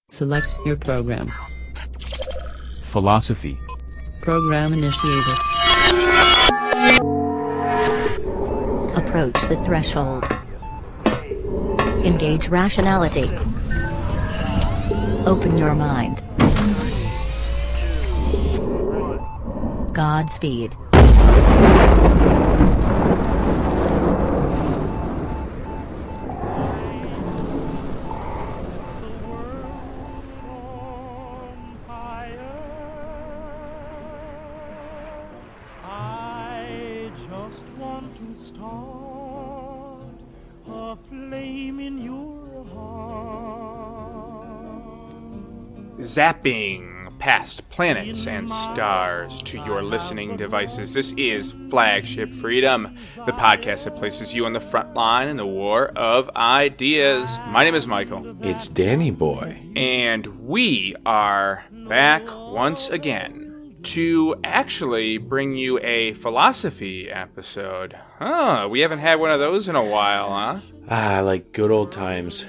Select your program. Philosophy. Program initiated. Approach the threshold. Engage rationality. Open your mind. Godspeed. Zapping past planets and stars to your listening devices. This is Flagship Freedom, the podcast that places you on the front line in the war of ideas. My name is Michael. It's Danny Boy. And we are back once again to actually bring you a philosophy episode. We haven't had one of those in a while, huh? Like good old times.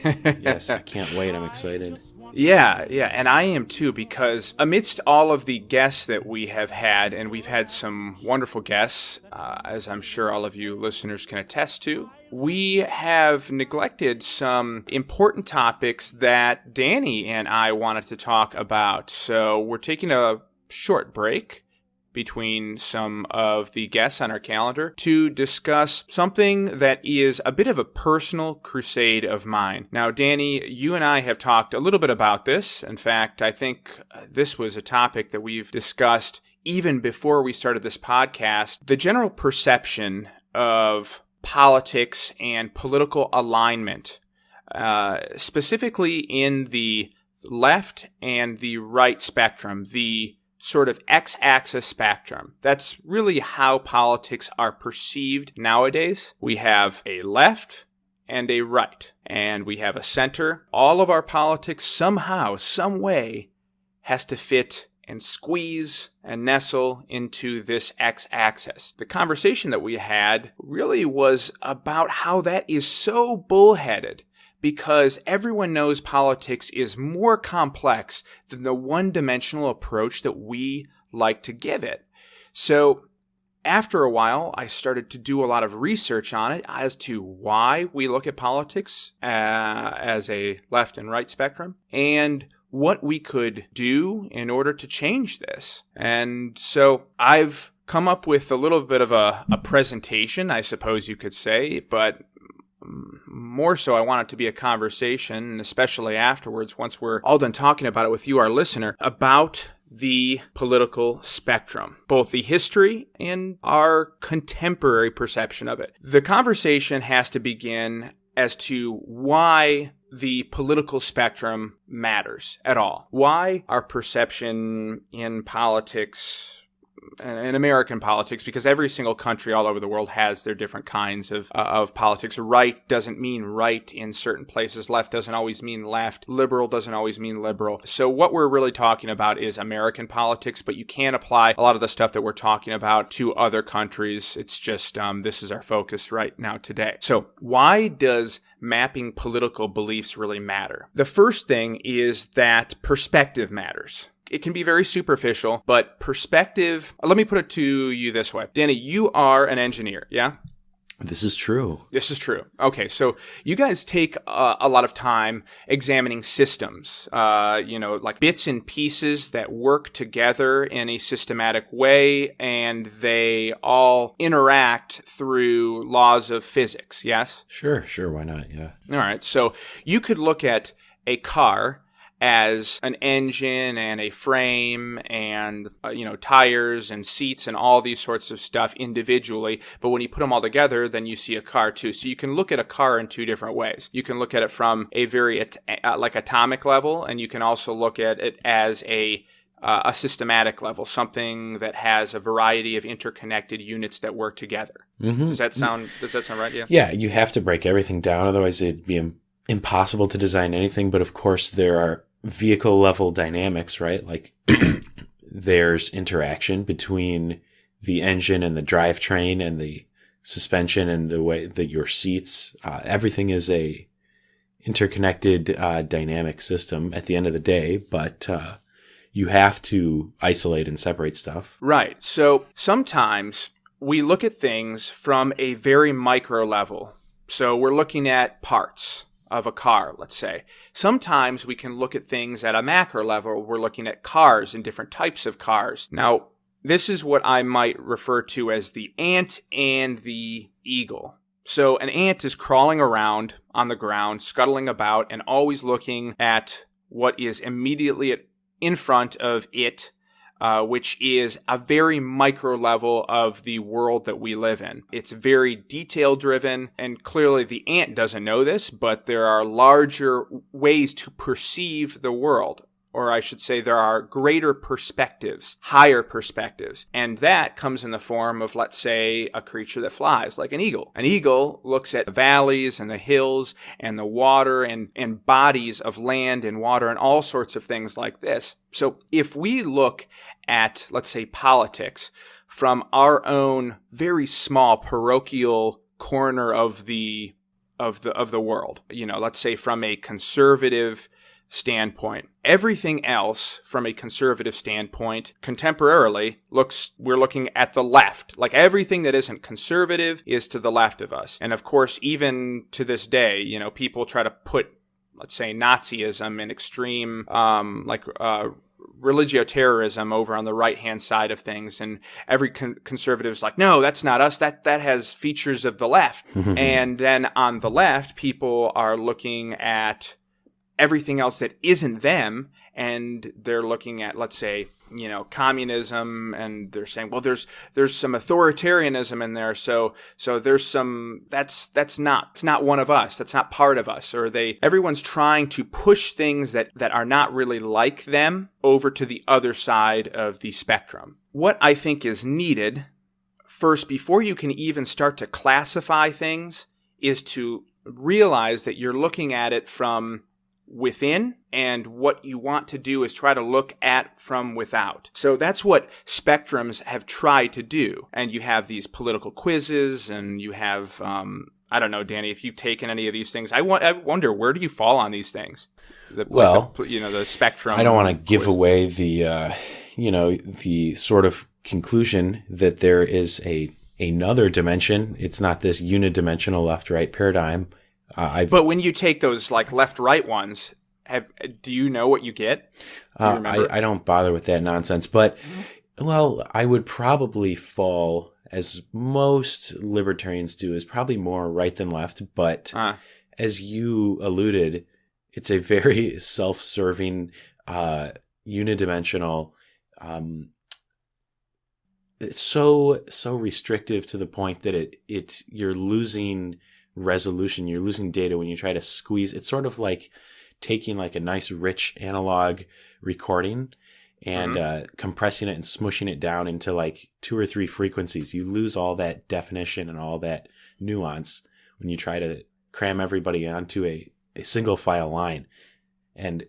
Yes, I can't wait. I'm excited. Yeah, and I am too, because amidst all of the guests that we have had, and we've had some wonderful guests, as I'm sure all of you listeners can attest to, we have neglected some important topics that Danny and I wanted to talk about. So we're taking a short break between some of the guests on our calendar to discuss something that is a bit of a personal crusade of mine. Now, Danny, you and I have talked a little bit about this. In fact, I think this was a topic that we've discussed even before we started this podcast. The general perception of politics and political alignment, specifically in the left and the right spectrum, the sort of x-axis spectrum. That's really how politics are perceived nowadays. We have a left and a right, and we have a center. All of our politics somehow, some way, has to fit and squeeze and nestle into this x-axis. The conversation that we had really was about how that is so bullheaded, because everyone knows politics is more complex than the one-dimensional approach that we like to give it. So after a while, I started to do a lot of research on it as to why we look at politics as a left and right spectrum, and what we could do in order to change this. And so I've come up with a little bit of a presentation, I suppose you could say, but more so, I want it to be a conversation, especially afterwards, once we're all done talking about it with you, our listener, about the political spectrum, both the history and our contemporary perception of it. The conversation has to begin as to why the political spectrum matters at all. Why our perception in politics, in American politics, because every single country all over the world has their different kinds of politics. Right doesn't mean right in certain places. Left doesn't always mean left. Liberal doesn't always mean liberal. So what we're really talking about is American politics, but you can apply a lot of the stuff that we're talking about to other countries. It's just this is our focus right now today. So why does mapping political beliefs really matter? The first thing is that perspective matters. It can be very superficial, but perspective, let me put it to you this way. Danny, you are an engineer, yeah? This is true. This is true. Okay, so you guys take a lot of time examining systems, like bits and pieces that work together in a systematic way, and they all interact through laws of physics, yes? Sure, why not, yeah. All right, so you could look at a car as an engine and a frame and, tires and seats and all these sorts of stuff individually. But when you put them all together, then you see a car too. So you can look at a car in two different ways. You can look at it from a very atomic level, and you can also look at it as a systematic level, something that has a variety of interconnected units that work together. Mm-hmm. Does that sound right? Yeah. Yeah, you have to break everything down. Otherwise it'd be impossible to design anything. But of course there are vehicle level dynamics, right? Like there's interaction between the engine and the drivetrain and the suspension and the way that your seats, everything is a interconnected dynamic system at the end of the day, but you have to isolate and separate stuff. Right. So sometimes we look at things from a very micro level. So we're looking at parts of a car, let's say. Sometimes we can look at things at a macro level. We're looking at cars and different types of cars. Now, this is what I might refer to as the ant and the eagle. So an ant is crawling around on the ground, scuttling about, and always looking at what is immediately in front of it, which is a very micro level of the world that we live in. It's very detail driven, and clearly the ant doesn't know this, but there are larger ways to perceive the world. Or I should say there are greater perspectives, higher perspectives. And that comes in the form of, let's say, a creature that flies, like an eagle. An eagle looks at the valleys and the hills and the water and bodies of land and water and all sorts of things like this. So if we look at, let's say, politics from our own very small parochial corner of the world, let's say from a conservative standpoint. Everything else from a conservative standpoint contemporarily we're looking at the left. Like everything that isn't conservative is to the left of us. And of course, even to this day, people try to put, let's say, Nazism and extreme, religio-terrorism over on the right-hand side of things. And every conservative is like, no, that's not us. That has features of the left. And then on the left, people are looking at everything else that isn't them, and they're looking at, let's say, communism, and they're saying, well, there's some authoritarianism in there, so there's some it's not one of us, that's not part of us, or everyone's trying to push things that are not really like them over to the other side of the spectrum. What I think is needed first, before you can even start to classify things, is to realize that you're looking at it from within, and what you want to do is try to look at from without. So that's what spectrums have tried to do. And you have these political quizzes, and you have, I don't know, Danny, if you've taken any of these things. I wonder, where do you fall on these things? The spectrum. I don't want to give away the, the sort of conclusion that there is another dimension. It's not this unidimensional left-right paradigm. But when you take those like left-right ones, do you know what you get? I don't bother with that nonsense. But, well, I would probably fall, as most libertarians do, is probably more right than left. But as you alluded, it's a very self-serving, unidimensional. It's so restrictive to the point that you're losing resolution, you're losing data when you try to squeeze. It's sort of like taking like a nice rich analog recording and compressing it and smushing it down into like 2 or 3 frequencies. You lose all that definition and all that nuance when you try to cram everybody onto a single file line and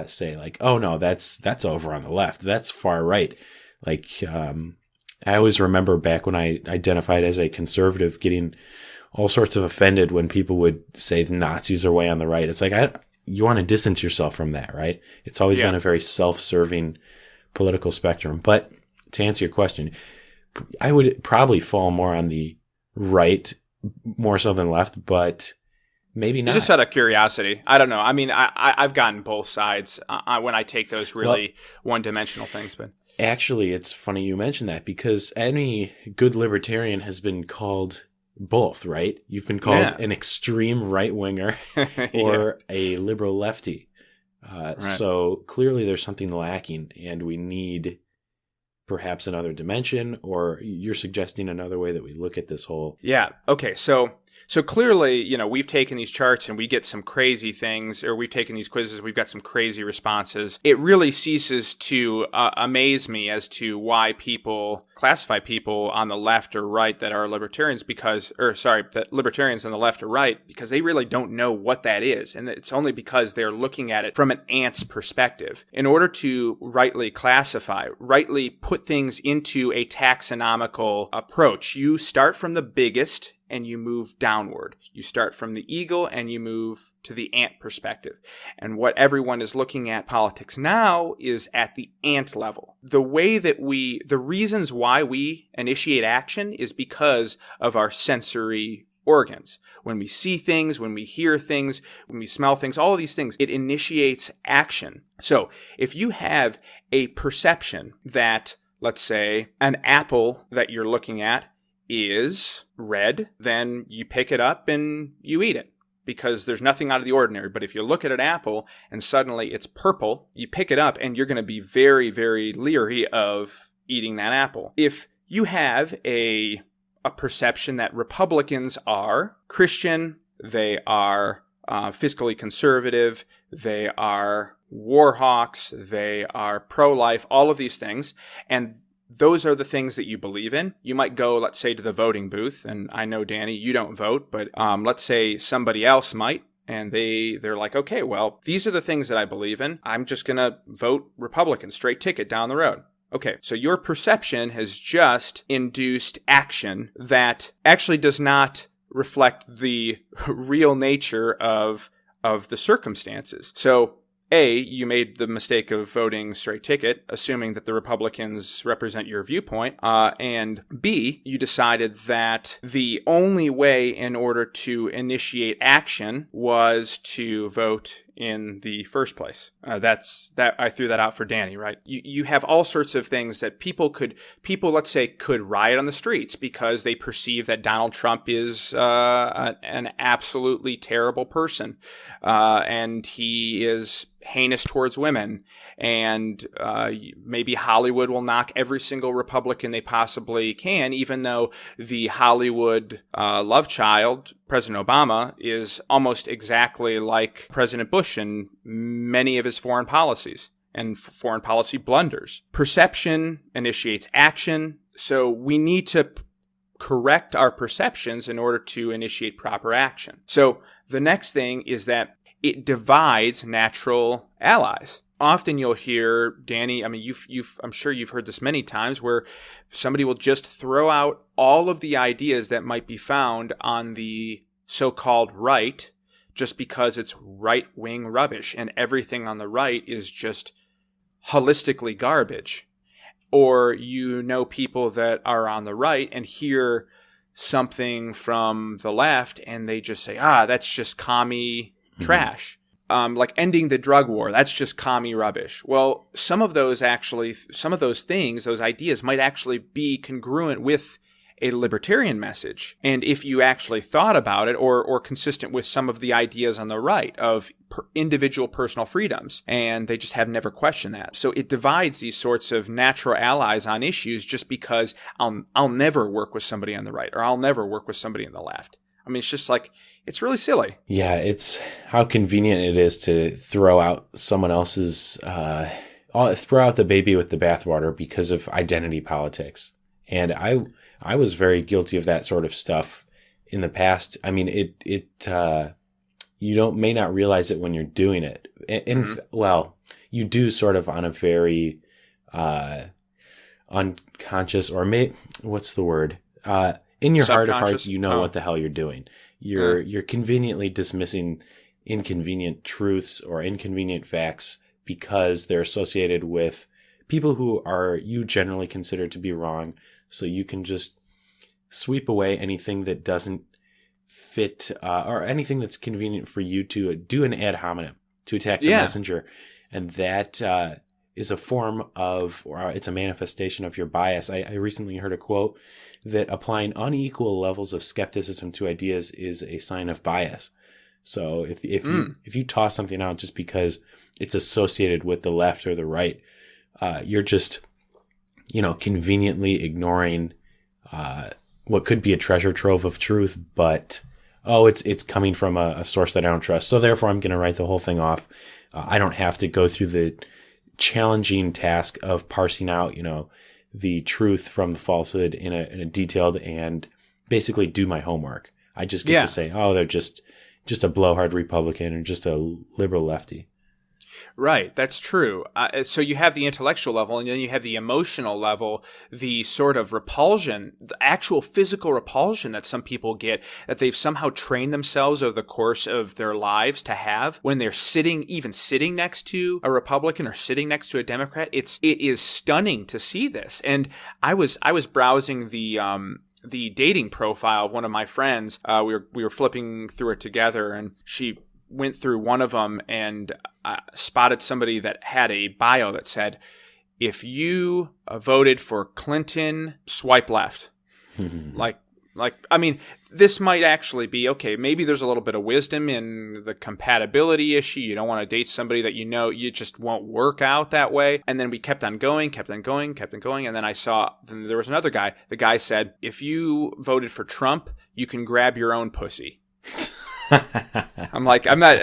say like, oh no, that's over on the left, that's far right. Like I always remember back when I identified as a conservative getting all sorts of offended when people would say the Nazis are way on the right. It's like, you want to distance yourself from that, right? It's always been a very self-serving political spectrum. But to answer your question, I would probably fall more on the right, more so than left, but maybe not. Just out of curiosity. I don't know. I mean, I've gotten both sides when I take those really one-dimensional things. But actually, it's funny you mention that, because any good libertarian has been called both, right? You've been called an extreme right-winger or a liberal lefty. Right. So clearly there's something lacking, and we need perhaps another dimension, or you're suggesting another way that we look at this whole... Yeah. Okay. So clearly, we've taken these charts and we get some crazy things, or we've taken these quizzes, we've got some crazy responses. It really ceases to amaze me as to why people classify people on the left or right that are libertarians that libertarians on the left or right, because they really don't know what that is. And it's only because they're looking at it from an ant's perspective. In order to rightly classify, rightly put things into a taxonomical approach, you start from the biggest and you move downward. You start from the eagle and you move to the ant perspective. And what everyone is looking at politics now is at the ant level. The reasons why we initiate action is because of our sensory organs. When we see things, when we hear things, when we smell things, all of these things, it initiates action. So if you have a perception that, let's say, an apple that you're looking at is red, then you pick it up and you eat it because there's nothing out of the ordinary. But if you look at an apple and suddenly it's purple, you pick it up and you're going to be very, very leery of eating that apple. If you have a perception that Republicans are Christian, they are fiscally conservative, they are war hawks, they are pro-life, all of these things, and those are the things that you believe in. You might go, let's say, to the voting booth, and I know, Danny, you don't vote, but let's say somebody else might, and they're like, okay, well, these are the things that I believe in. I'm just going to vote Republican, straight ticket down the road. Okay, so your perception has just induced action that actually does not reflect the real nature of the circumstances. So, A, you made the mistake of voting straight ticket, assuming that the Republicans represent your viewpoint, and B, you decided that the only way in order to initiate action was to vote in the first place. I threw that out for Danny, right? You have all sorts of things that people let's say, could riot on the streets because they perceive that Donald Trump is an absolutely terrible person, and he is heinous towards women, and maybe Hollywood will knock every single Republican they possibly can, even though the Hollywood love child, President Obama, is almost exactly like President Bush in many of his foreign policies and foreign policy blunders. Perception initiates action, so we need to correct our perceptions in order to initiate proper action. So the next thing is that it divides natural allies. Often you'll hear, Danny, I mean, I'm sure you've heard this many times, where somebody will just throw out all of the ideas that might be found on the so-called right just because it's right-wing rubbish and everything on the right is just holistically garbage. Or you know people that are on the right and hear something from the left and they just say, that's just commie trash. Like ending the drug war, that's just commie rubbish. Well, some of those things, those ideas might actually be congruent with a libertarian message. And if you actually thought about it, or consistent with some of the ideas on the right of individual personal freedoms, and they just have never questioned that. So it divides these sorts of natural allies on issues just because I'll never work with somebody on the right, or I'll never work with somebody on the left. I mean, it's just like, it's really silly. Yeah, it's how convenient it is to throw out someone else's, throw out the baby with the bathwater because of identity politics. And I was very guilty of that sort of stuff in the past. I mean, you may not realize it when you're doing it. And well, you do sort of on a very, unconscious, or what's the word? In your heart of hearts, you know what the hell you're doing. You're conveniently dismissing inconvenient truths or inconvenient facts because they're associated with people who you generally consider to be wrong. So you can just sweep away anything that doesn't fit, or anything that's convenient for you to do an ad hominem, to attack the messenger. And that is a form of, or it's a manifestation of your bias. I recently heard a quote that applying unequal levels of skepticism to ideas is a sign of bias. So if you toss something out just because it's associated with the left or the right, you're just, conveniently ignoring what could be a treasure trove of truth, but it's coming from a source that I don't trust. So therefore, I'm going to write the whole thing off. I don't have to go through the challenging task of parsing out, the truth from the falsehood in a detailed and basically do my homework. I just get to say, they're just a blowhard Republican or just a liberal lefty. Right, that's true. So you have the intellectual level, and then you have the emotional level, the sort of repulsion, the actual physical repulsion that some people get, that they've somehow trained themselves over the course of their lives to have when they're even sitting next to a Republican or sitting next to a Democrat. It is stunning to see this. And I was browsing the dating profile of one of my friends. We were flipping through it together, and she went through one of them and spotted somebody that had a bio that said, if you voted for Clinton, swipe left. I mean, this might actually be, okay, maybe there's a little bit of wisdom in the compatibility issue. You don't want to date somebody that you just won't work out that way. And then we kept on going. And then then there was another guy. The guy said, if you voted for Trump, you can grab your own pussy. I'm like, I'm not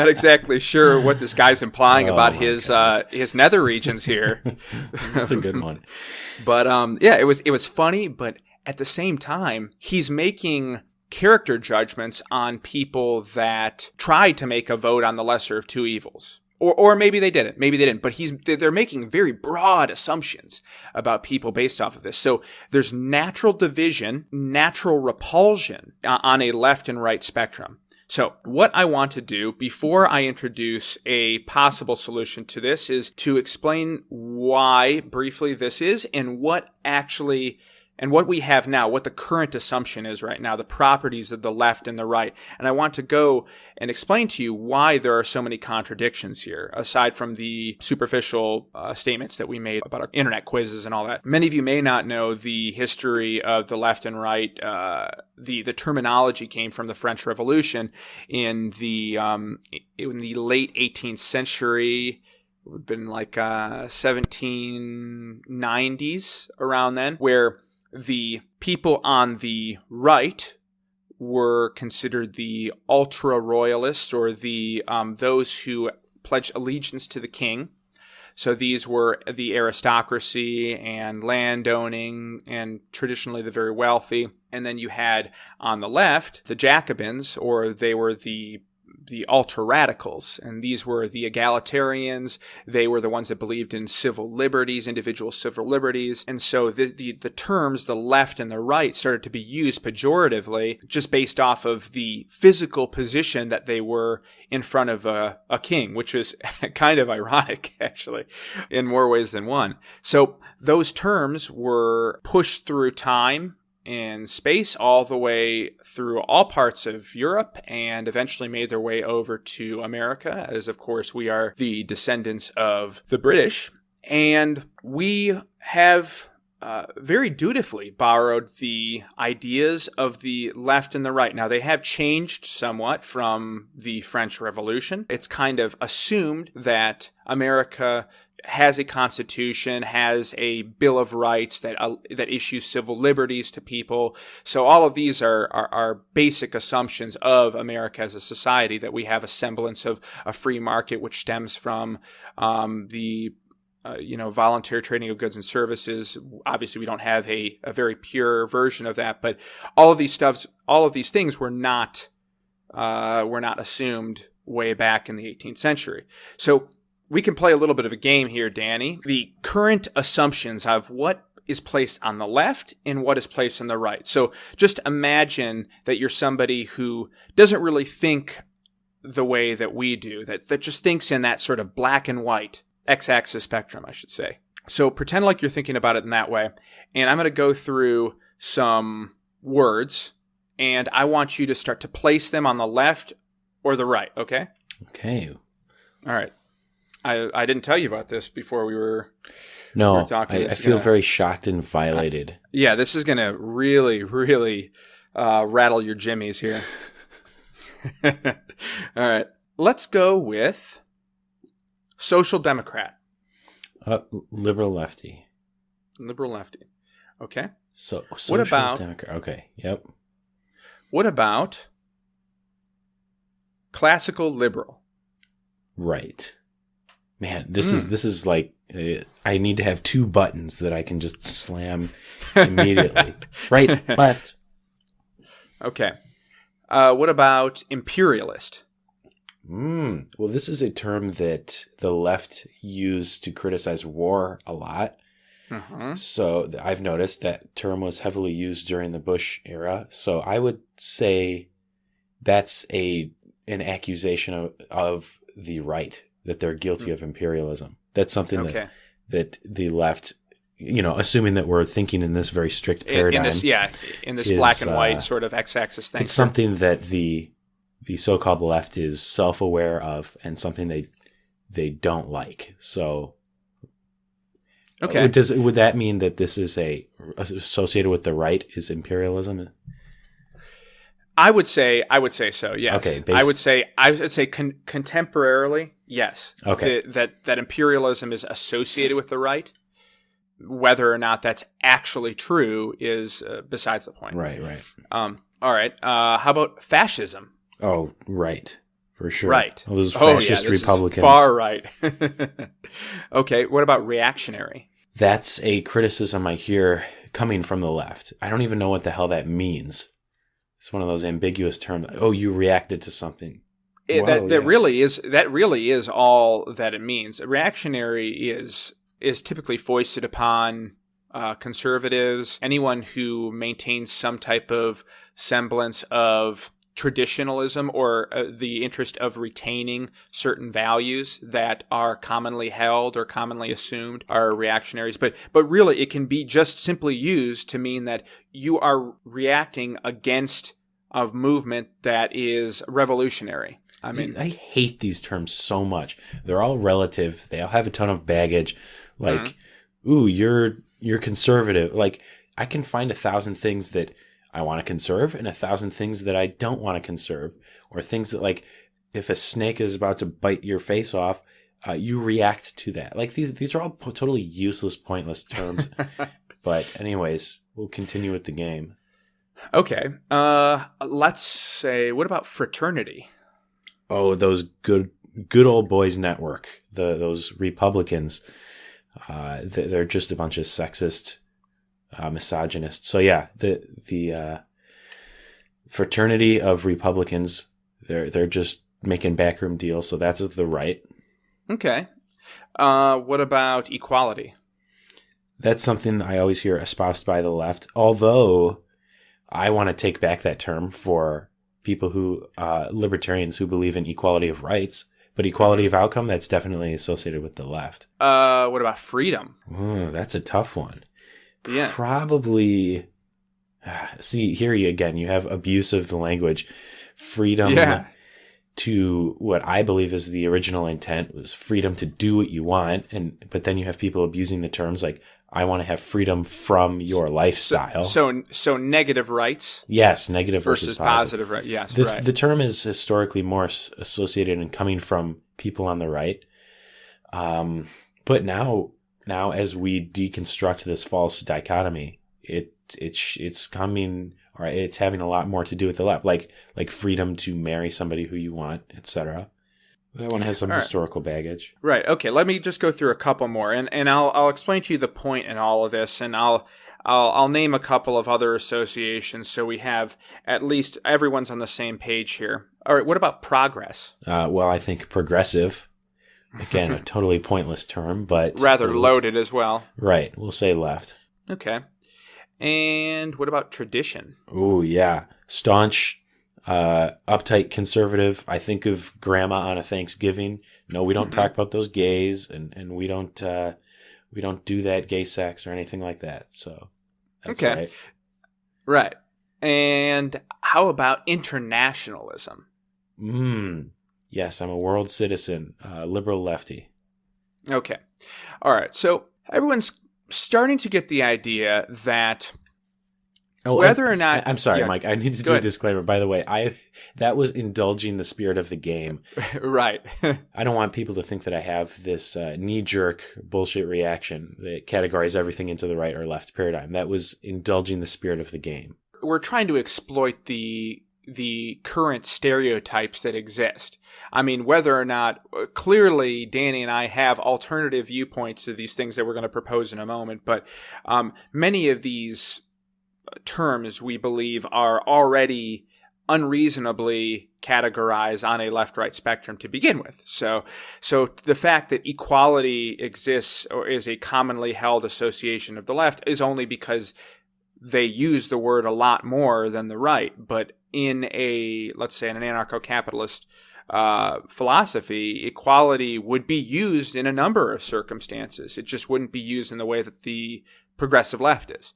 exactly sure what this guy's implying about his nether regions here. That's a good one. But it was funny, but at the same time, he's making character judgments on people that tried to make a vote on the lesser of two evils. Or maybe they didn't. But they're making very broad assumptions about people based off of this. So there's natural division, natural repulsion on a left and right spectrum. So what I want to do before I introduce a possible solution to this is to explain why briefly this is and what we have now, what the current assumption is right now, the properties of the left and the right. And I want to go and explain to you why there are so many contradictions here, aside from the superficial statements that we made about our internet quizzes and all that. Many of you may not know the history of the left and right. The terminology came from the French Revolution in the late 18th century. It would have been like 1790s around then, where the people on the right were considered the ultra-royalists, or the those who pledged allegiance to the king. So these were the aristocracy and landowning and traditionally the very wealthy. And then you had on the left the Jacobins, or they were the ultra-radicals, and these were the egalitarians. They were the ones that believed in civil liberties, individual civil liberties. And so the terms, the left and the right, started to be used pejoratively just based off of the physical position that they were in front of a king, which was kind of ironic, actually, in more ways than one. So those terms were pushed through time in space all the way through all parts of Europe, and eventually made their way over to America, as of course we are the descendants of the British. And we have very dutifully borrowed the ideas of the left and the right. Now, they have changed somewhat from the French Revolution. It's kind of assumed that America has a constitution, has a Bill of Rights that issues civil liberties to people. So all of these are basic assumptions of America as a society, that we have a semblance of a free market, which stems from the voluntary trading of goods and services. Obviously, we don't have a very pure version of that, but all of these things were not assumed way back in the 18th century. So we can play a little bit of a game here, Danny. The current assumptions of what is placed on the left and what is placed on the right. So just imagine that you're somebody who doesn't really think the way that we do, that just thinks in that sort of black and white x-axis spectrum, I should say. So pretend like you're thinking about it in that way. And I'm going to go through some words, and I want you to start to place them on the left or the right, okay? Okay. All right. I didn't tell you about this before we were talking. I feel very shocked and violated. Yeah, this is going to really, really rattle your jimmies here. All right. Let's go with social democrat. Liberal lefty. Liberal lefty. Okay. So what about democrat? Okay. Yep. What about classical liberal? Right. Man, this is like I need to have two buttons that I can just slam immediately. Right, left. Okay. What about imperialist? Well, this is a term that the left used to criticize war a lot. Mm-hmm. So I've noticed that term was heavily used during the Bush era. So I would say that's an accusation of the right, that they're guilty of imperialism. That's something that the left, assuming that we're thinking in this very strict paradigm. In this black and white sort of x-axis thing. It's something that the so-called left is self-aware of, and something they don't like. So, okay, would that mean that this is associated with the right is imperialism? I would say so. Yes. Okay. I would say contemporarily, yes. Okay. That imperialism is associated with the right. Whether or not that's actually true is besides the point. Right. All right. How about fascism? Oh, right. For sure. Right. All those fascist this Republicans. Is far right. Okay. What about reactionary? That's a criticism I hear coming from the left. I don't even know what the hell that means. It's one of those ambiguous terms. Oh, you reacted to something. That really is all that it means. Reactionary is typically foisted upon conservatives, anyone who maintains some type of semblance of traditionalism or the interest of retaining certain values that are commonly held or commonly assumed are reactionaries. But really, it can be just simply used to mean that you are reacting against a movement that is revolutionary. I mean, I hate these terms so much. They're all relative. They all have a ton of baggage. Like, ooh, you're conservative. Like, I can find 1,000 things that I want to conserve and 1,000 things that I don't want to conserve, or things that, like, if a snake is about to bite your face off, you react to that. Like, these are all totally useless, pointless terms. But anyways, we'll continue with the game. Okay. Let's say, what about fraternity? Oh, those good old boys network. Those Republicans. They're just a bunch of sexist, misogynists. So yeah, the fraternity of Republicans, they're just making backroom deals. So that's the right. Okay. What about equality? That's something I always hear espoused by the left. Although I want to take back that term for people who libertarians who believe in equality of rights. But equality of outcome, that's definitely associated with the left. What about freedom? Ooh, that's a tough one. Yeah. Probably. See, here you have abuse of the language. Freedom to what I believe is the original intent was freedom to do what you want. But then you have people abusing the terms like, I want to have freedom from your lifestyle. So negative rights? Yes, negative versus positive. Right? Yes, right. The term is historically more associated and coming from people on the right. But now as we deconstruct this false dichotomy, it's coming, or it's having a lot more to do with the left, like freedom to marry somebody who you want, etc. That one has some historical baggage. Right. Okay. Let me just go through a couple more, and I'll explain to you the point in all of this, and I'll name a couple of other associations so we have at least everyone's on the same page here. All right. What about progress? Well, I think progressive. Again, a totally pointless term, but rather loaded as well. Right. We'll say left. Okay. And what about tradition? Oh yeah, staunch. Uptight conservative. I think of grandma on a Thanksgiving. No, we don't talk about those gays, and we don't do that gay sex or anything like that. So that's okay, right. And how about internationalism? Yes, I'm a world citizen, liberal lefty. Okay, all right. So everyone's starting to get the idea that. Whether or not... I'm sorry, Mike. I need to do a disclaimer. By the way, that was indulging the spirit of the game. Right. I don't want people to think that I have this knee-jerk bullshit reaction that categorizes everything into the right or left paradigm. That was indulging the spirit of the game. We're trying to exploit the current stereotypes that exist. I mean, whether or not... Clearly, Danny and I have alternative viewpoints to these things that we're going to propose in a moment, but many of these terms we believe are already unreasonably categorize on a left-right spectrum to begin with. So the fact that equality exists or is a commonly held association of the left is only because they use the word a lot more than the right. But in let's say in an anarcho-capitalist philosophy, equality would be used in a number of circumstances. It just wouldn't be used in the way that the progressive left is.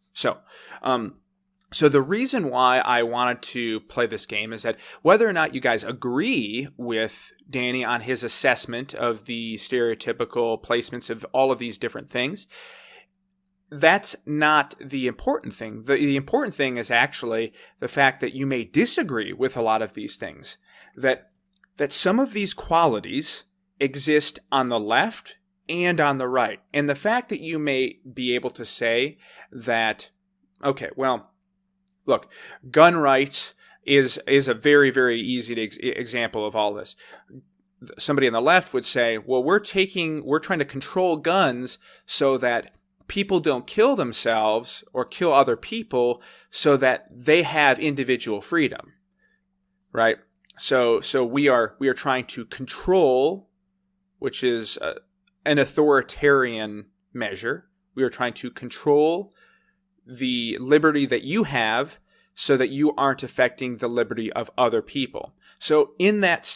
So the reason why I wanted to play this game is that whether or not you guys agree with Danny on his assessment of the stereotypical placements of all of these different things, that's not the important thing. The important thing is actually the fact that you may disagree with a lot of these things, that some of these qualities exist on the left and on the right. And the fact that you may be able to say that, okay, well, look, gun rights is a very, very easy example of all this. Somebody on the left would say, well, we're trying to control guns so that people don't kill themselves or kill other people so that they have individual freedom, right? So we are trying to control, which is an authoritarian measure. We are trying to control the liberty that you have so that you aren't affecting the liberty of other people. So in that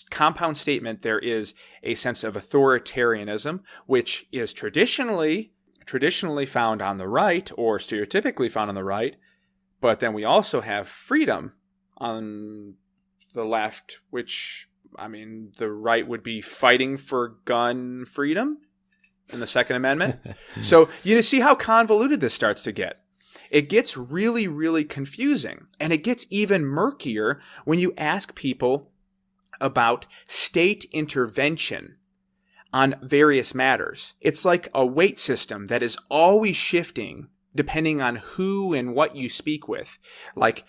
compound statement, there is a sense of authoritarianism, which is traditionally found on the right or stereotypically found on the right. But then we also have freedom on the left, which, I mean, the right would be fighting for gun freedom in the Second Amendment. So you see how convoluted this starts to get. It gets really, really confusing. And it gets even murkier when you ask people about state intervention on various matters. It's like a weight system that is always shifting depending on who and what you speak with. Like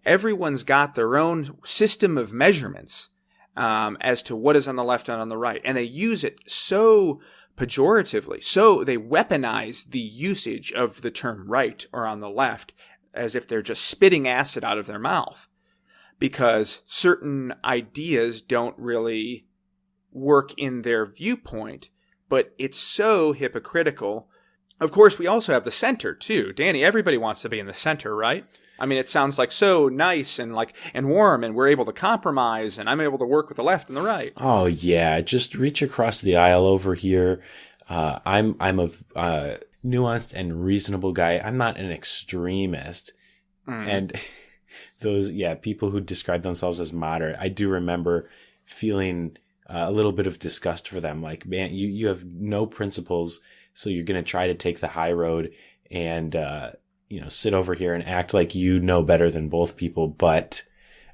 everyone's got their own system of measurements as to what is on the left and on the right. And they use it so pejoratively. So they weaponize the usage of the term right or on the left as if they're just spitting acid out of their mouth, because certain ideas don't really work in their viewpoint, but it's so hypocritical. Of course, we also have the center too. Danny, everybody wants to be in the center, right? I mean, it sounds like so nice and warm, and we're able to compromise, and I'm able to work with the left and the right. Oh yeah, just reach across the aisle over here. I'm a nuanced and reasonable guy. I'm not an extremist. And those people who describe themselves as moderate, I do remember feeling a little bit of disgust for them. Like, man, you have no principles, so you're going to try to take the high road and sit over here and act like you know better than both people. But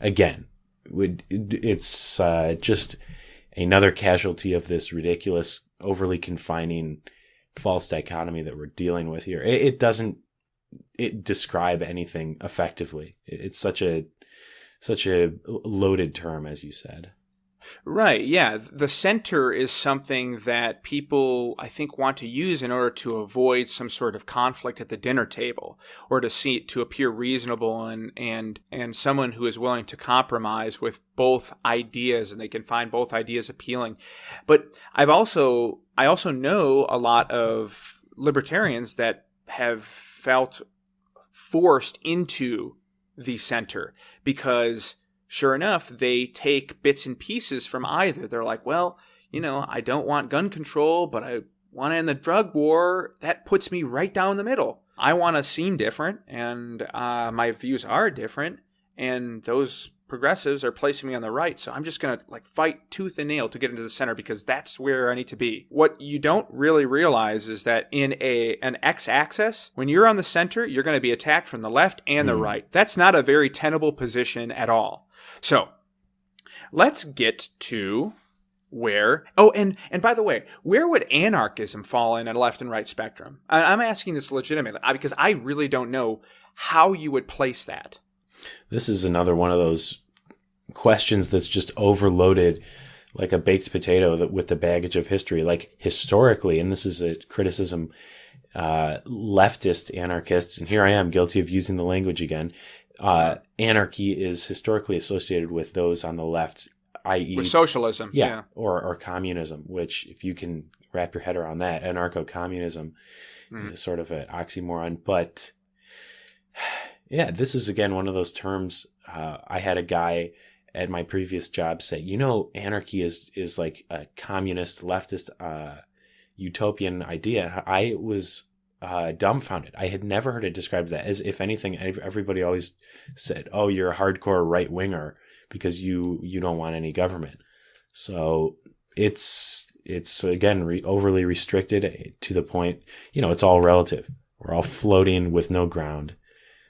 again, it's just another casualty of this ridiculous, overly confining, false dichotomy that we're dealing with here. It doesn't describe anything effectively. It's such a loaded term, as you said. Right, yeah. The center is something that people, I think, want to use in order to avoid some sort of conflict at the dinner table, or to appear reasonable and someone who is willing to compromise with both ideas, and they can find both ideas appealing. But I also know a lot of libertarians that have felt forced into the center because, sure enough, they take bits and pieces from either. They're like, well, I don't want gun control, but I want to end the drug war. That puts me right down the middle. I want to seem different, and my views are different, and those progressives are placing me on the right, so I'm just going to fight tooth and nail to get into the center because that's where I need to be. What you don't really realize is that in an x-axis, when you're on the center, you're going to be attacked from the left and the right. That's not a very tenable position at all. So let's get to where... Oh, and by the way, where would anarchism fall in a left and right spectrum? I'm asking this legitimately because I really don't know how you would place that. This is another one of those questions that's just overloaded like a baked potato with the baggage of history. Like, historically, and this is a criticism, leftist anarchists, and here I am guilty of using the language again, Anarchy is historically associated with those on the left, i.e. with socialism. Yeah, or communism, which, if you can wrap your head around that, anarcho-communism is sort of an oxymoron. But yeah, this is, again, one of those terms. I had a guy at my previous job say, anarchy is like a communist, leftist, utopian idea. I was dumbfounded. I had never heard it described that. As if anything, everybody always said, "Oh, you're a hardcore right winger because you don't want any government." So it's again overly restricted to the point. It's all relative. We're all floating with no ground.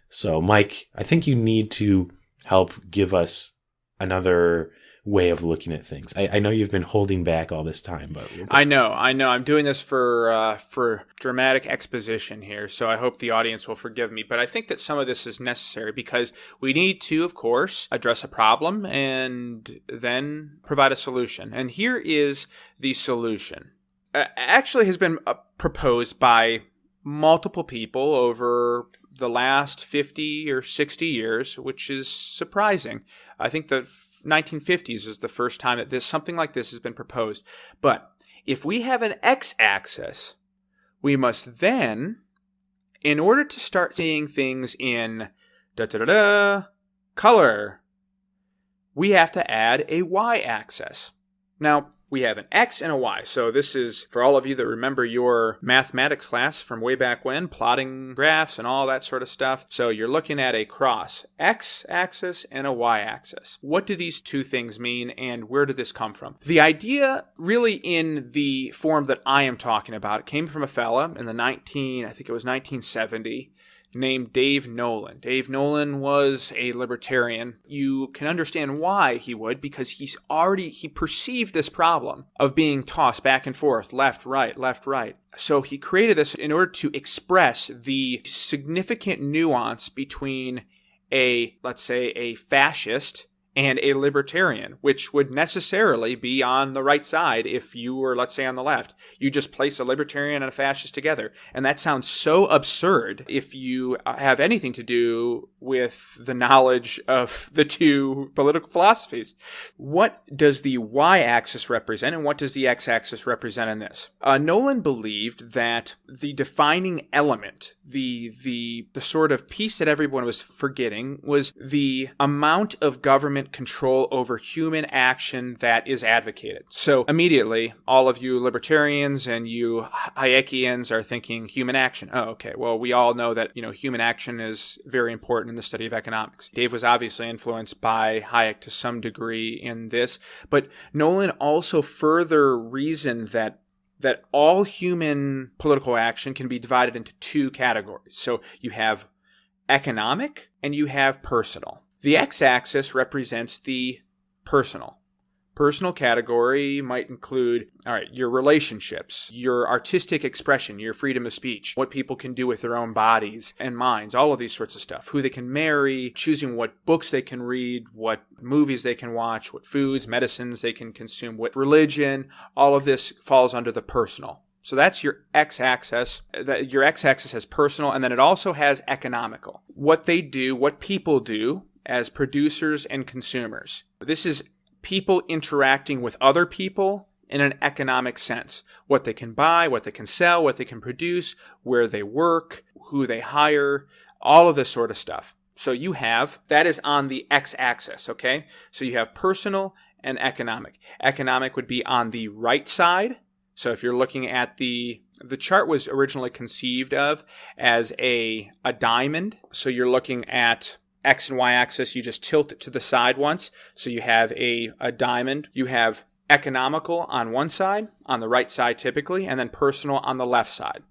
So, Mike, I think you need to help give us another way of looking at things. I know you've been holding back all this time, but I know. I'm doing this for dramatic exposition here, so I hope the audience will forgive me. But I think that some of this is necessary because we need to, of course, address a problem and then provide a solution. And here is the solution. Actually, has been proposed by multiple people over the last 50 or 60 years, which is surprising. I think the 1950s is the first time that something like this has been proposed. But if we have an x-axis, we must then, in order to start seeing things in color, we have to add a y-axis. Now, we have an X and a Y. So this is, for all of you that remember your mathematics class from way back when, plotting graphs and all that sort of stuff. So you're looking at a cross, X-axis and a Y-axis. What do these two things mean, and where did this come from? The idea, really in the form that I am talking about, came from a fella in the 1970, named Dave Nolan. Dave Nolan was a libertarian. You can understand why he would, because he perceived this problem of being tossed back and forth, left, right, left, right. So he created this in order to express the significant nuance between let's say, a fascist and a libertarian, which would necessarily be on the right side if you were, let's say, on the left. You just place a libertarian and a fascist together. And that sounds so absurd if you have anything to do with the knowledge of the two political philosophies. What does the y-axis represent, and what does the x-axis represent in this? Nolan believed that the defining element, the sort of piece that everyone was forgetting, was the amount of government control over human action that is advocated. So immediately, all of you libertarians and you Hayekians are thinking human action. Oh, okay. Well, we all know that, human action is very important in the study of economics. Dave was obviously influenced by Hayek to some degree in this, but Nolan also further reasoned that all human political action can be divided into two categories. So you have economic and you have personal. The x-axis represents the personal. Personal category might include, your relationships, your artistic expression, your freedom of speech, what people can do with their own bodies and minds, all of these sorts of stuff, who they can marry, choosing what books they can read, what movies they can watch, what foods, medicines they can consume, what religion, all of this falls under the personal. So that's your x-axis. Your x-axis has personal, and then it also has economical. What they do, what people do as producers and consumers. This is people interacting with other people in an economic sense. What they can buy, what they can sell, what they can produce, where they work, who they hire, all of this sort of stuff. So that is on the x-axis, okay? So you have personal and economic. Economic would be on the right side. So if you're looking at the chart was originally conceived of as a diamond. So you're looking at X and Y axis, you just tilt it to the side once. So you have a diamond. You have economical on one side, on the right side typically, and then personal on the left side.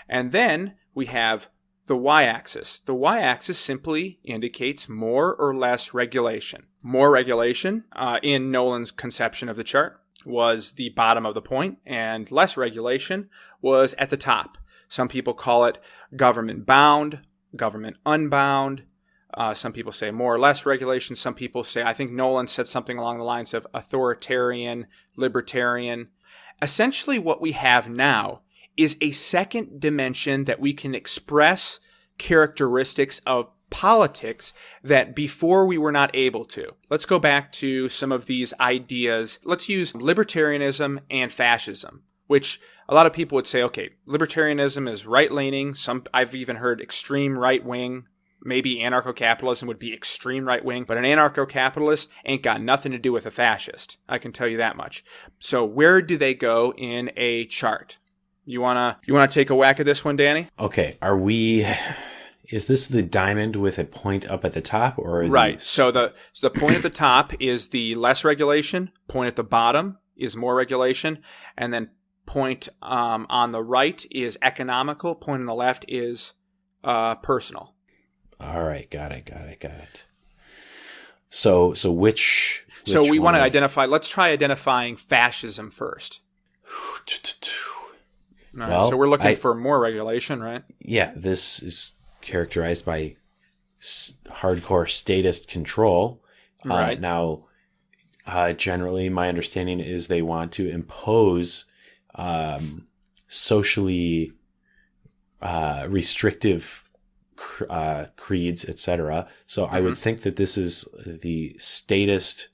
And then we have the y-axis. The y-axis simply indicates more or less regulation. More regulation, in Nolan's conception of the chart, was the bottom of the point, and less regulation was at the top. Some people call it government bound, government unbound. Some people say more or less regulation. Some people say, I think Nolan said something along the lines of authoritarian, libertarian. Essentially what we have now is a second dimension that we can express characteristics of politics that before we were not able to. Let's go back to some of these ideas. Let's use libertarianism and fascism, which a lot of people would say, okay, libertarianism is right-leaning. I've even heard extreme right-wing. Maybe anarcho-capitalism would be extreme right-wing, but an anarcho-capitalist ain't got nothing to do with a fascist. I can tell you that much. So where do they go in a chart? You wanna take a whack at this one, Danny? Okay, is this the diamond with a point up at the top, or right? So the point at the top is the less regulation. Point at the bottom is more regulation, and then point on the right is economical. Point on the left is personal. All right, got it. So which So we want to one? identify. Let's try identifying fascism first. All right, so we're looking for more regulation, right? Yeah, this is characterized by hardcore statist control. Right. Now, generally, my understanding is they want to impose socially restrictive creeds, etc. So I would think that this is the statist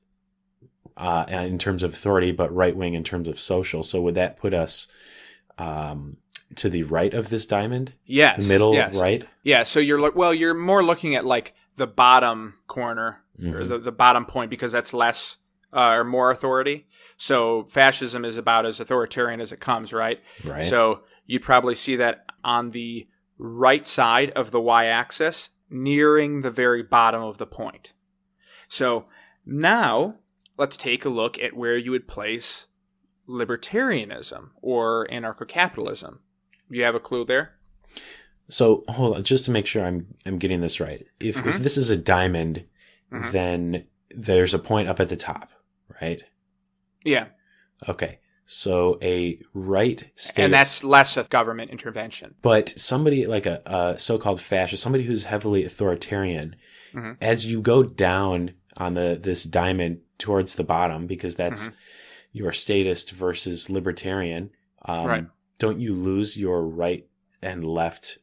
in terms of authority, but right-wing in terms of social. So would that put us to the right of this diamond? Yes. The middle, yes. right? Yeah, so you're more looking at like the bottom corner or the bottom point because that's less or more authority. So fascism is about as authoritarian as it comes, right? Right. So you'd probably see that on the right side of the y-axis, nearing the very bottom of the point. So now let's take a look at where you would place libertarianism or anarcho-capitalism. You have a clue there? So hold on, just to make sure I'm getting this right. If this is a diamond, then there's a point up at the top, right? Yeah. Okay. So a right statist, And that's less of government intervention. but somebody like a so-called fascist, somebody who's heavily authoritarian, as you go down on this diamond towards the bottom, because that's your statist versus libertarian, Right. don't you lose your right and left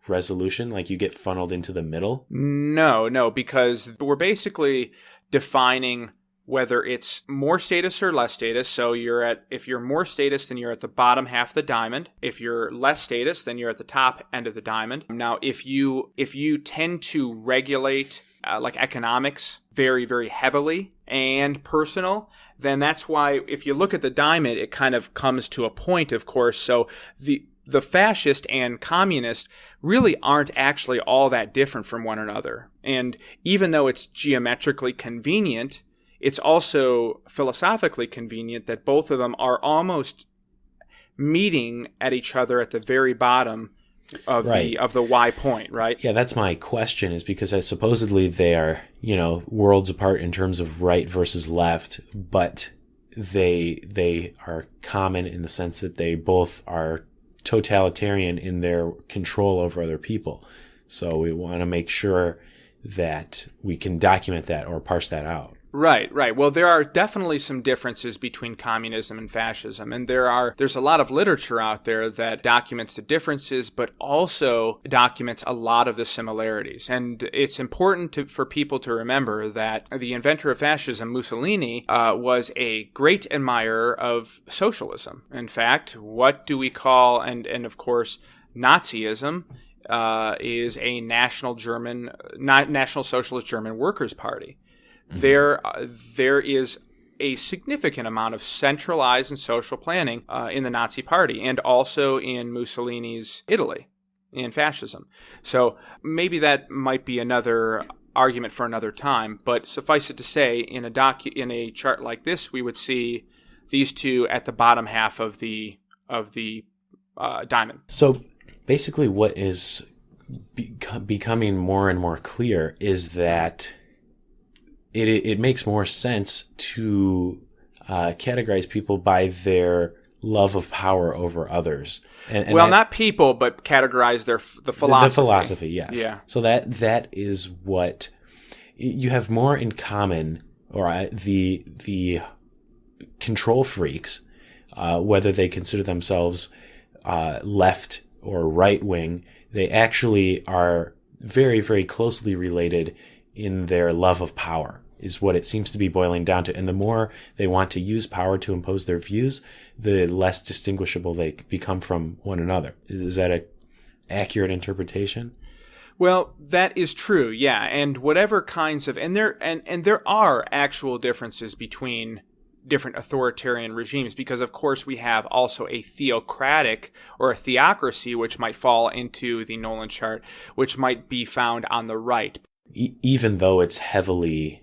resolution? Like you get funneled into the middle? No, because we're basically defining whether it's more status or less status. So if you're more status, then you're at the bottom half of the diamond. If you're less status, then you're at the top end of the diamond. Now, if you tend to regulate like economics very, very heavily and personal, then that's why if you look at the diamond, it kind of comes to a point, of course. So the fascist and communist really aren't actually all that different from one another. And even though it's geometrically convenient, it's also philosophically convenient that both of them are almost meeting at each other at the very bottom of the Y point, right? Yeah, that's my question, is because supposedly they are, worlds apart in terms of right versus left, but they are common in the sense that they both are totalitarian in their control over other people. So we want to make sure that we can document that or parse that out. Right. Well, there are definitely some differences between communism and fascism, and there's a lot of literature out there that documents the differences, but also documents a lot of the similarities. And it's important for people to remember that the inventor of fascism, Mussolini, was a great admirer of socialism. In fact, what do we call, and of course, Nazism is a National Socialist German Workers' Party. There is a significant amount of centralized and social planning in the Nazi Party and also in Mussolini's Italy in fascism. So maybe that might be another argument for another time, but suffice it to say, in a chart like this, we would see these two at the bottom half of the diamond. So basically what is becoming more and more clear is that it makes more sense to categorize people by their love of power over others. And not people, but categorize the philosophy. The philosophy, yes. Yeah. So that is what you have more in common, or the control freaks, whether they consider themselves left or right wing, they actually are very, very closely related in their love of power, is what it seems to be boiling down to. And the more they want to use power to impose their views, the less distinguishable they become from one another. Is that an accurate interpretation? Well, that is true, yeah. And whatever kinds of and there are actual differences between different authoritarian regimes, because of course we have also a theocratic or a theocracy, which might fall into the Nolan chart, which might be found on the right. Even though it's heavily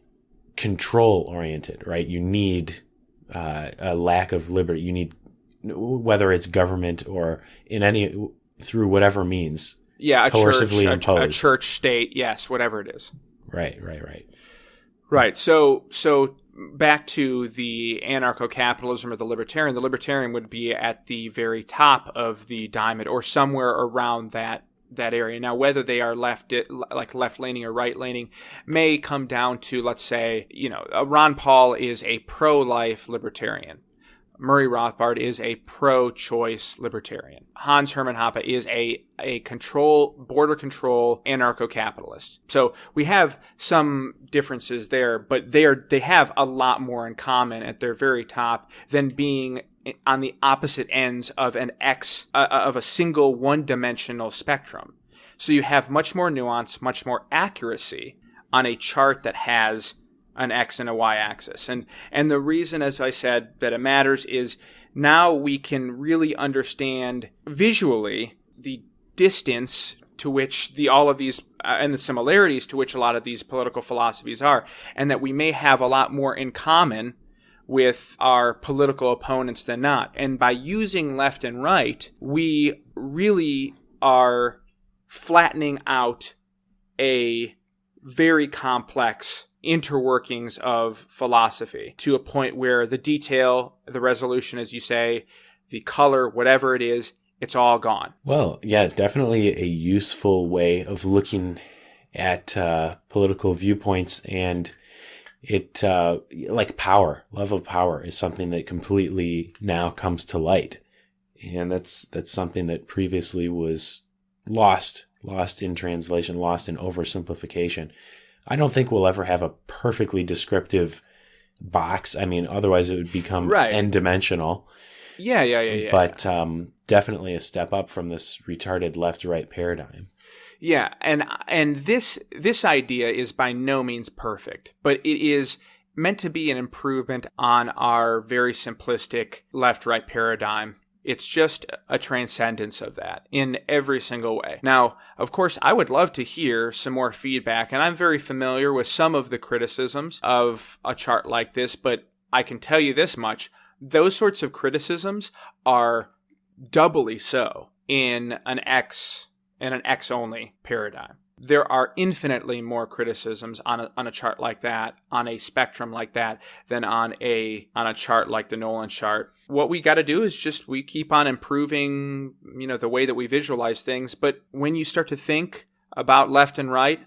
control oriented, right? You need a lack of liberty. You need, whether it's government or through whatever means. Yeah, coercively imposed. A church state, yes, whatever it is. Right. Right. So back to the anarcho-capitalism or the libertarian would be at the very top of the diamond or somewhere around that area. Now, whether they are left-leaning or right-leaning may come down to, let's say, Ron Paul is a pro-life libertarian. Murray Rothbard is a pro-choice libertarian. Hans Hermann Hoppe is a border control anarcho-capitalist. So we have some differences there, but they have a lot more in common at their very top than being on the opposite ends of of a single one-dimensional spectrum. So you have much more nuance, much more accuracy on a chart that has an X and a Y axis. And the reason, as I said, that it matters is now we can really understand visually the distance to which all of these and the similarities to which a lot of these political philosophies are, and that we may have a lot more in common with our political opponents than not. And by using left and right, we really are flattening out a very complex interworkings of philosophy to a point where the detail, the resolution, as you say, the color, whatever it is, it's all gone. Well, yeah, definitely a useful way of looking at political viewpoints, and it like power, love of power is something that completely now comes to light, and that's something that previously was lost in translation, lost in oversimplification. I don't think we'll ever have a perfectly descriptive box. I mean, otherwise it would become n-dimensional. Yeah. But definitely a step up from this retarded left-right paradigm. Yeah, and this idea is by no means perfect, but it is meant to be an improvement on our very simplistic left-right paradigm. It's just a transcendence of that in every single way. Now, of course, I would love to hear some more feedback, and I'm very familiar with some of the criticisms of a chart like this, but I can tell you this much. Those sorts of criticisms are doubly so in an X-only paradigm. There are infinitely more criticisms on a chart like that, on a spectrum like that, than on a chart like the Nolan chart. What we got to do is we keep on improving, the way that we visualize things. But when you start to think about left and right,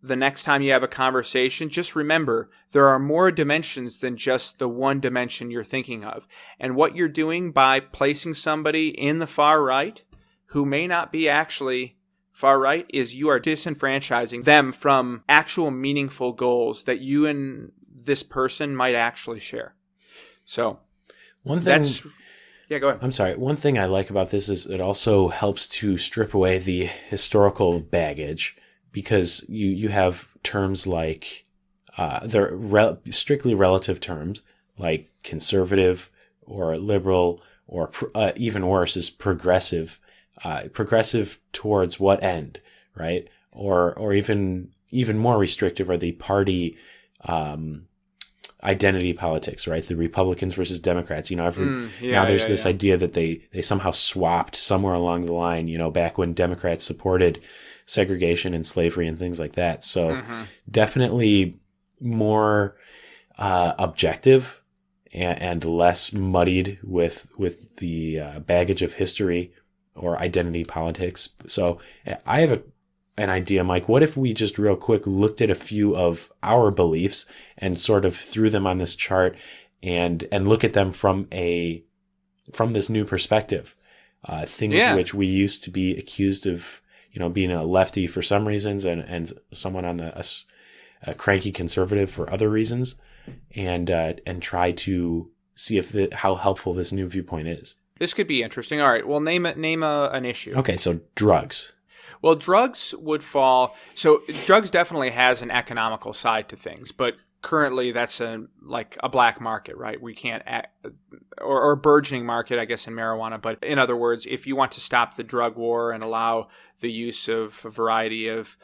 the next time you have a conversation, just remember there are more dimensions than just the one dimension you're thinking of. And what you're doing by placing somebody in the far right who may not be actually far right is you are disenfranchising them from actual meaningful goals that you and this person might actually share. So one thing, yeah, go ahead. I'm sorry. One thing I like about this is it also helps to strip away the historical baggage, because you have terms like they're strictly relative terms like conservative or liberal, or even worse is progressive. Progressive towards what end, right? Or even more restrictive are the party identity politics, right? The Republicans versus Democrats. Now there's this idea that they somehow swapped somewhere along the line, back when Democrats supported segregation and slavery and things like that. So definitely more objective and less muddied with the baggage of history or identity politics. So I have an idea, Mike. What if we just real quick looked at a few of our beliefs and sort of threw them on this chart and look at them from this new perspective? Things which we used to be accused of, being a lefty for some reasons and someone on a cranky conservative for other reasons, and try to see how helpful this new viewpoint is. This could be interesting. All right. Well, name an issue. Okay, so drugs. Well, drugs would fall. So drugs definitely has an economical side to things, but currently that's like a black market, right? We can't or a burgeoning market, I guess, in marijuana. But in other words, if you want to stop the drug war and allow the use of a variety of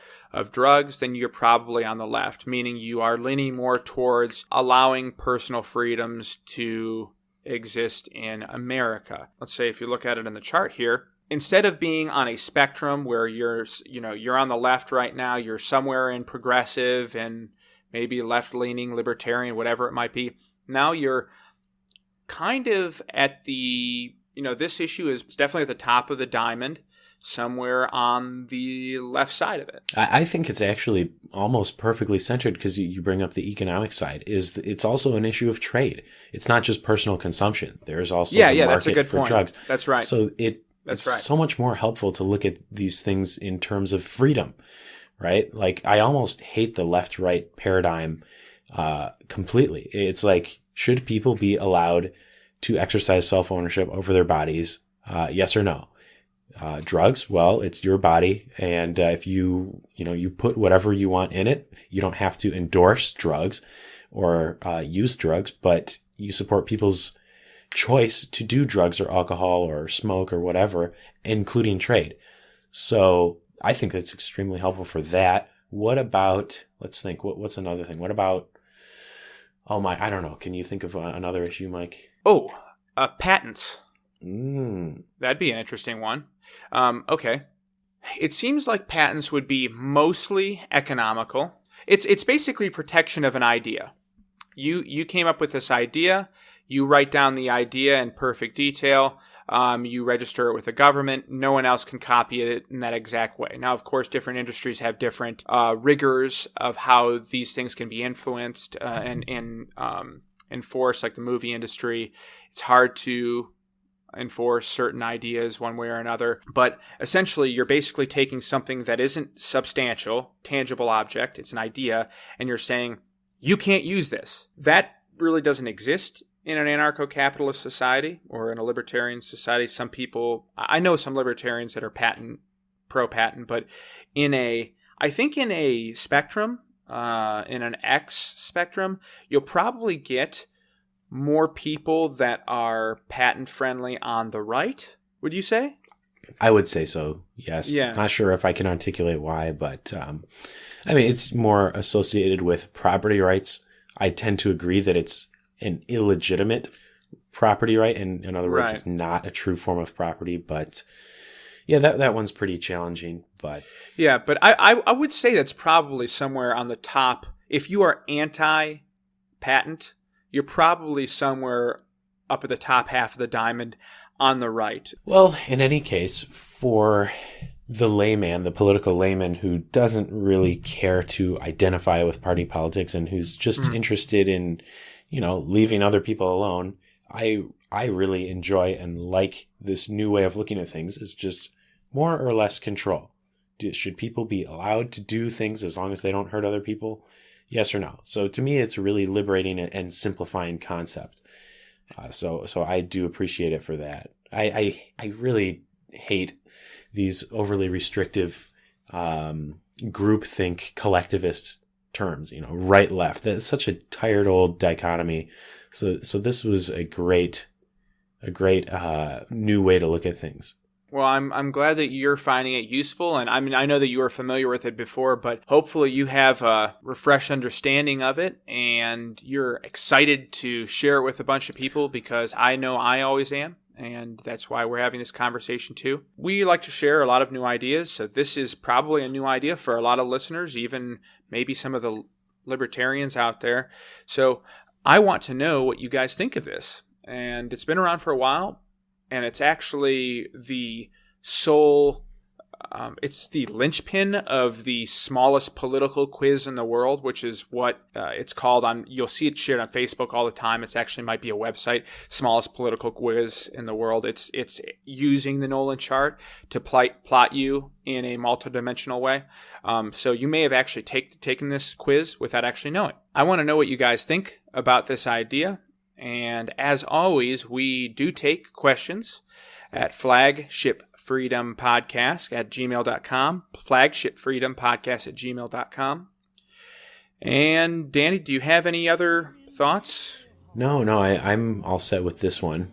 drugs, then you're probably on the left, meaning you are leaning more towards allowing personal freedoms to exist in America. Let's say if you look at it in the chart here, instead of being on a spectrum where you're on the left right now, you're somewhere in progressive and maybe left-leaning, libertarian, whatever it might be. Now you're kind of at the, this issue is definitely at the top of the diamond, somewhere on the left side of it. I think it's actually almost perfectly centered because you bring up the economic side. It's also an issue of trade. It's not just personal consumption. There's also the market that's a good for point. drugs. That's right. So it's so much more helpful to look at these things in terms of freedom, right? Like I almost hate the left-right paradigm completely. It's like, should people be allowed to exercise self-ownership over their bodies? Yes or no? Drugs, well, it's your body, and if you put whatever you want in it, you don't have to endorse drugs or use drugs, but you support people's choice to do drugs or alcohol or smoke or whatever, including trade. So I think that's extremely helpful for that. What about, let's think, what's another thing? What about, I don't know. Can you think of another issue, Mike? Patents. That'd be an interesting one. Okay. It seems like patents would be mostly economical. It's basically protection of an idea. You came up with this idea. You write down the idea in perfect detail. You register it with the government. No one else can copy it in that exact way. Now, of course, different industries have different rigors of how these things can be influenced and enforced, like the movie industry. It's hard to enforce certain ideas one way or another. But essentially, you're basically taking something that isn't substantial, tangible object, it's an idea, and you're saying, you can't use this. That really doesn't exist in an anarcho-capitalist society or in a libertarian society. Some people, I know some libertarians that are pro-patent, but I think in a spectrum, in an X spectrum, you'll probably get more people that are patent friendly on the right, would you say? I would say so, yes. Yeah. Not sure if I can articulate why, but it's more associated with property rights. I tend to agree that it's an illegitimate property right. And in other words, It's not a true form of property, but yeah, that one's pretty challenging, but yeah, but I would say that's probably somewhere on the top. If you are anti-patent, you're probably somewhere up at the top half of the diamond on the right. Well, in any case, for the layman, the political layman who doesn't really care to identify with party politics and who's just interested in, leaving other people alone, I really enjoy and like this new way of looking at things. It's just more or less control. Should people be allowed to do things as long as they don't hurt other people? Yes or no? So to me, it's a really liberating and simplifying concept. So I do appreciate it for that. I really hate these overly restrictive groupthink collectivist terms, right, left. That's such a tired old dichotomy. So this was a great new way to look at things. Well, I'm glad that you're finding it useful, and I know that you were familiar with it before, but hopefully you have a refreshed understanding of it, and you're excited to share it with a bunch of people, because I know I always am, and that's why we're having this conversation too. We like to share a lot of new ideas, so this is probably a new idea for a lot of listeners, even maybe some of the libertarians out there. So I want to know what you guys think of this, and it's been around for a while. And it's actually the sole It's the linchpin of the smallest political quiz in the world, which is what it's called. You'll see it shared on Facebook all the time. It's actually might be a website, smallest political quiz in the world. It's using the Nolan chart to plot you in a multidimensional way. So you may have actually taken this quiz without actually knowing. I want to know what you guys think about this idea. And as always, we do take questions at flagshipfreedompodcast@gmail.com, flagshipfreedompodcast@gmail.com. And Danny, do you have any other thoughts? No, I'm all set with this one.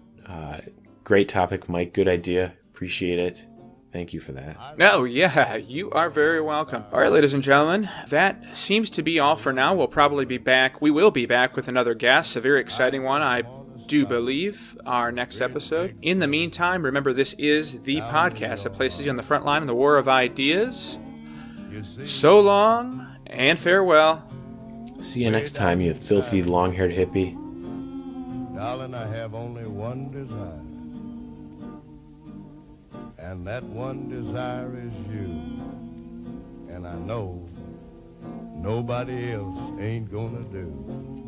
Great topic, Mike. Good idea. Appreciate it. Thank you for that. Oh, yeah, you are very welcome. All right, ladies and gentlemen, that seems to be all for now. We'll probably be back. We will be back with another guest, a very exciting one, I do believe, our next episode. In the meantime, remember, this is the podcast that places you on the front line in the war of ideas. So long and farewell. See you next time, you filthy long-haired hippie. Darling, I have only one desire, and that one desire is you. And I know nobody else ain't gonna do.